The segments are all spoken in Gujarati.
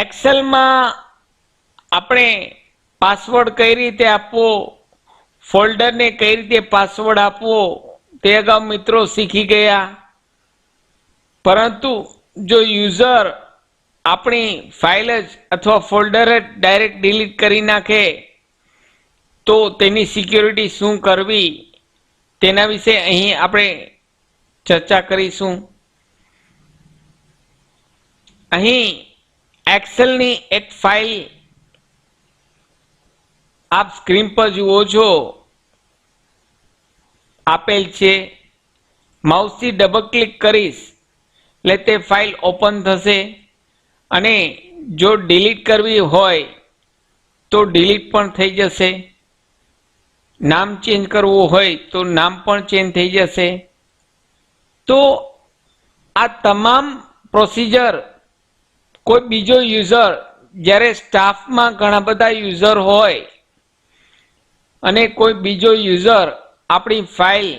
એક્સેલમાં આપણે પાસવર્ડ કઈ રીતે આપવો, ફોલ્ડરને કઈ રીતે પાસવર્ડ આપવો તે અગાઉ મિત્રો શીખી ગયા. પરંતુ જો યુઝર આપણી ફાઇલ જ અથવા ફોલ્ડર જ ડાયરેક્ટ ડિલીટ કરી નાખે તો તેની સિક્યોરિટી શું કરવી તેના વિશે અહીં આપણે ચર્ચા કરીશું. અહીં એક્સેલની એક ફાઇલ આપ સ્ક્રીન પર જુઓ છો આપેલ છે. માઉસથી ડબલ ક્લિક કરીશ એટલે તે ફાઇલ ઓપન થશે અને જો ડિલીટ કરવી હોય તો ડિલીટ પણ થઈ જશે. નામ ચેન્જ કરવું હોય તો નામ પણ ચેન્જ થઈ જશે. તો આ તમામ પ્રોસિજર કોઈ બીજો યુઝર જ્યારે સ્ટાફમાં ઘણા બધા યુઝર હોય અને કોઈ બીજો યુઝર આપણી ફાઇલ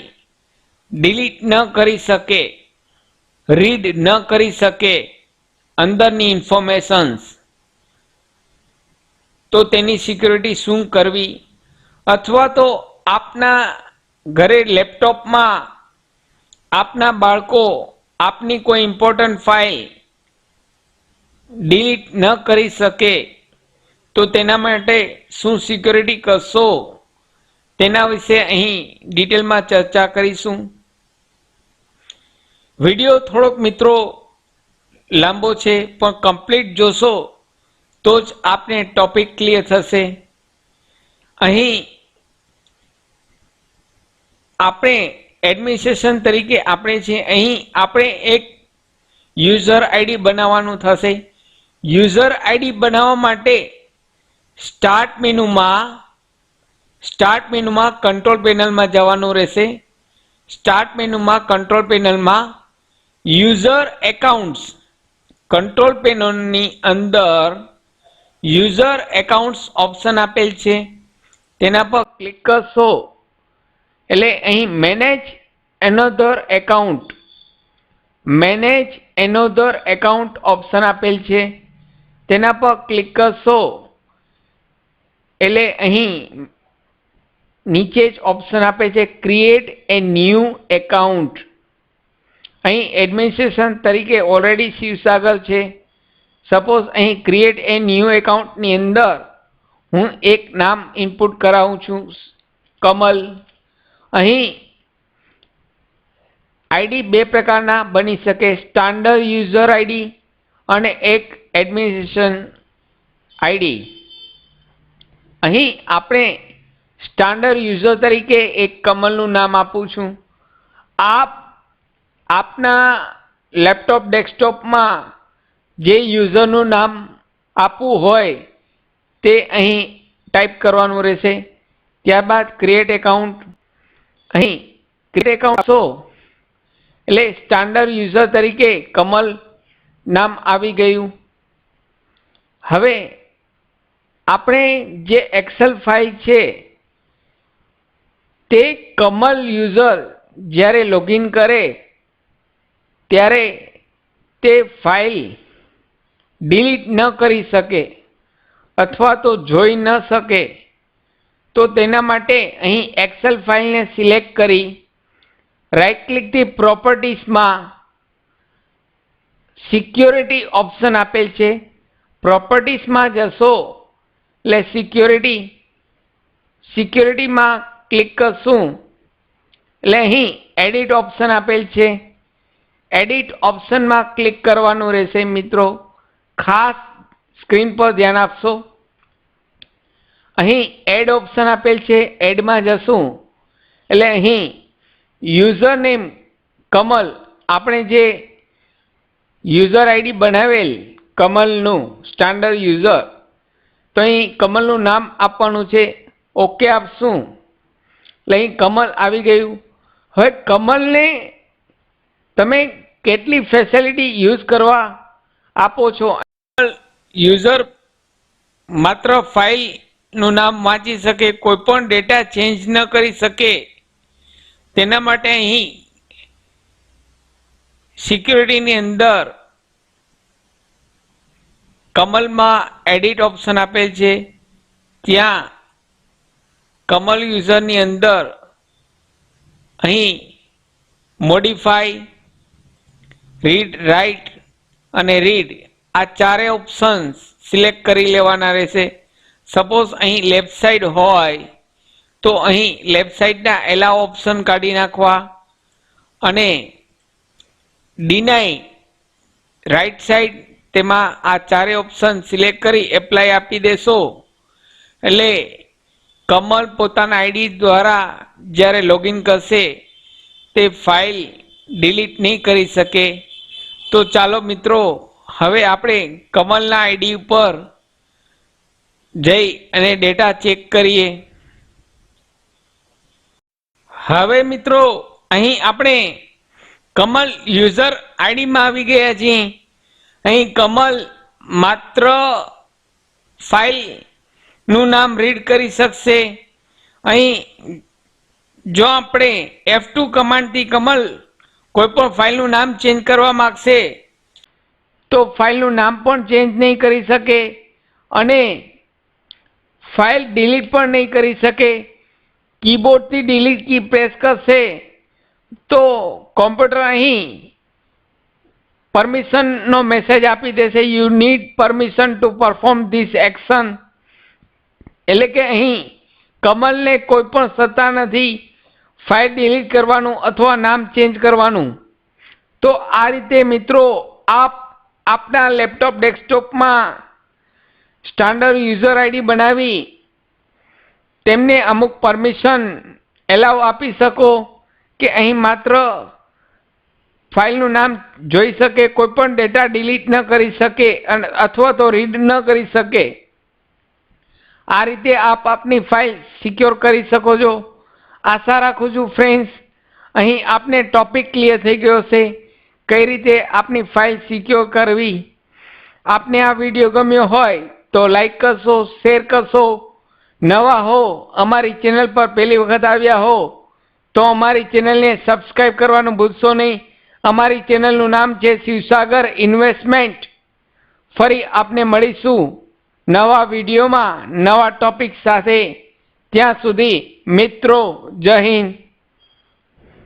ડિલીટ ન કરી શકે, રીડ ન કરી શકે અંદરની ઇન્ફોર્મેશન્સ, તો તેની સિક્યોરિટી શું કરવી? અથવા તો આપના ઘરે લેપટોપમાં આપના બાળકો આપની કોઈ ઇમ્પોર્ટન્ટ ફાઇલ ડિલીટ ન કરી શકે તો તેના માટે શું સિક્યોરિટી કરશો તેના વિશે અહીં ડિટેલમાં ચર્ચા કરીશું. વિડીયો થોડોક મિત્રો લાંબો છે પણ કમ્પ્લીટ જોશો તો જ આપને ટોપિક ક્લિયર થશે. અહીં આપણે એડમિનિસ્ટ્રેશન તરીકે આપણે છે, અહીં આપણે એક યુઝર આઈડી બનાવવાનું થશે. યુઝર આઈડી બનાવવા માટે સ્ટાર્ટ મેનુમાં કંટ્રોલ પેનલમાં જવાનું રહેશે. સ્ટાર્ટ મેનુમાં કંટ્રોલ પેનલમાં યુઝર એકાઉન્ટ્સ, કંટ્રોલ પેનલની અંદર યુઝર એકાઉન્ટ્સ ઓપ્શન આપેલ છે તેના પર ક્લિક કરશો એટલે અહીં મેનેજ એનોધર એકાઉન્ટ ઓપ્શન આપેલ છે તેના પર ક્લિક કરશો એટલે અહીં નીચે જ ઓપ્શન આપે છે ક્રિએટ એ ન્યૂ એકાઉન્ટ. અહીં એડમિનિસ્ટ્રેશન તરીકે ઓલરેડી શિવસાગર છે. સપોઝ અહીં ક્રિએટ એ ન્યૂ એકાઉન્ટની અંદર હું એક નામ ઇનપુટ કરાવું છું, કમલ. અહીં આઈડી બે પ્રકારના બની શકે, સ્ટાન્ડર્ડ યુઝર આઈડી અને એક એડમિનિસ્ટ્રેશન આઈડી. અહીં આપણે સ્ટાન્ડર્ડ યુઝર તરીકે એક કમલનું નામ આપું છું. આપના લેપટોપ ડેસ્કટોપમાં જે યુઝરનું નામ આપવું હોય તે અહીં ટાઈપ કરવાનું રહેશે. ત્યારબાદ ક્રિએટ એકાઉન્ટ, અહીં ક્રિએટ એકાઉન્ટ આપશો એટલે સ્ટાન્ડર્ડ યુઝર તરીકે કમલ નામ આવી ગયું. હવે આપણે જે એક્સેલ ફાઇલ છે તે કમલ યુઝર જ્યારે લોગિન કરે ત્યારે તે ફાઇલ ડિલીટ ન કરી શકે અથવા તો જોઈ ન શકે તો તેના માટે અહીં એક્સેલ ફાઇલને સિલેક્ટ કરી રાઇટ ક્લિકથી પ્રોપર્ટીઝમાં સિક્યોરિટી ઓપ્શન આપેલ છે. પ્રોપર્ટીઝમાં જશો એટલે સિક્યોરિટીમાં ક્લિક કરશું એટલે અહીં એડિટ ઓપ્શન આપેલ છે. એડિટ ઓપ્શનમાં ક્લિક કરવાનું રહેશે. મિત્રો ખાસ સ્ક્રીન પર ધ્યાન આપશો. અહીં એડ ઓપ્શન આપેલ છે, એડમાં જશું એટલે અહીં યુઝર નેમ કમલ, આપણે જે યુઝર આઈડી બનાવેલ કમલનું સ્ટાન્ડર્ડ યુઝર, તો અહીં કમલનું નામ આપવાનું છે. ઓકે આપશું એટલે અહીં કમલ આવી ગયું. હવે કમલને તમે કેટલી ફેસિલિટી યુઝ કરવા આપો છો? યુઝર માત્ર ફાઇલનું નામ વાંચી શકે, કોઈ પણ ડેટા ચેન્જ ન કરી શકે તેના માટે અહીં સિક્યોરિટીની અંદર કમલમાં એડિટ ઓપ્શન આપેલ છે, ત્યાં કમલ યુઝરની અંદર અહીં મોડિફાઈ, રીડ રાઇટ અને રીડ આ ચારે ઓપ્શન્સ સિલેક્ટ કરી લેવાના રહેશે. સપોઝ અહીં લેફ્ટ સાઈડ હોય તો અહીં લેફ્ટ સાઈડના એલાવ ઓપ્શન કાઢી નાખવા અને ડિનાઈ રાઈટ સાઈડ તેમાં આ ચારે ઓપ્શન સિલેક્ટ કરી એપ્લાય આપી દેશો એટલે કમલ પોતાના આઈડી દ્વારા જ્યારે લોગિન કરશે તે ફાઇલ ડિલીટ નહીં કરી શકે. તો ચાલો મિત્રો હવે આપણે કમલના આઈડી ઉપર જઈ અને ડેટા ચેક કરીએ. હવે મિત્રો અહીં આપણે કમલ યુઝર આઈડીમાં આવી ગયા છીએ. અહીં કમલ માત્ર ફાઇલનું નામ રીડ કરી શકશે. અહીં જો આપણે F2 કમાન્ડથી કમલ કોઈ પણ ફાઇલનું નામ ચેન્જ કરવા માંગશે તો ફાઇલનું નામ પણ ચેન્જ નહીં કરી શકે અને ફાઇલ ડિલીટ પણ નહીં કરી શકે. કીબોર્ડથી ડિલીટ કી પ્રેસ કરશે તો કોમ્પ્યુટર અહીં પરમિશનનો મેસેજ આપી દેશે, you need permission two perform this action. એટલે કે અહીં કમલને કોઈ પણ સત્તા નથી ફાઇલ ડિલીટ કરવાનું અથવા નામ ચેન્જ કરવાનું. તો આ રીતે મિત્રો આપ આપના લેપટોપ ડેસ્કટોપમાં સ્ટાન્ડર્ડ યુઝર આઈડી બનાવી તેમને અમુક પરમિશન એલાવ આપી શકો કે અહીં માત્ર ફાઇલનું નામ જોઈ શકે, કોઈ પણ ડેટા ડિલીટ ન કરી શકે અથવા તો રીડ ન કરી શકે. આ રીતે આપ આપની ફાઇલ સિક્યોર કરી શકો છો. આશા રાખું છું ફ્રેન્ડ્સ અહીં આપને ટોપિક ક્લિયર થઈ ગયો છે કઈ રીતે આપની ફાઇલ સિક્યોર કરવી. આપને આ વિડીયો ગમ્યો હોય તો લાઈક કરશો, શેર કરશો. નવા હો અમારી ચેનલ પર પહેલી વખત આવ્યા હો તો અમારી ચેનલને સબસ્ક્રાઈબ કરવાનું ભૂલશો નહીં. અમારી ચેનલનું નામ છે શિવસાગર ઇન્વેસ્ટમેન્ટ. ફરી આપને મળીશું નવા વિડીયોમાં નવા ટોપિક સાથે. ત્યાં સુધી મિત્રો જય હિન્દ.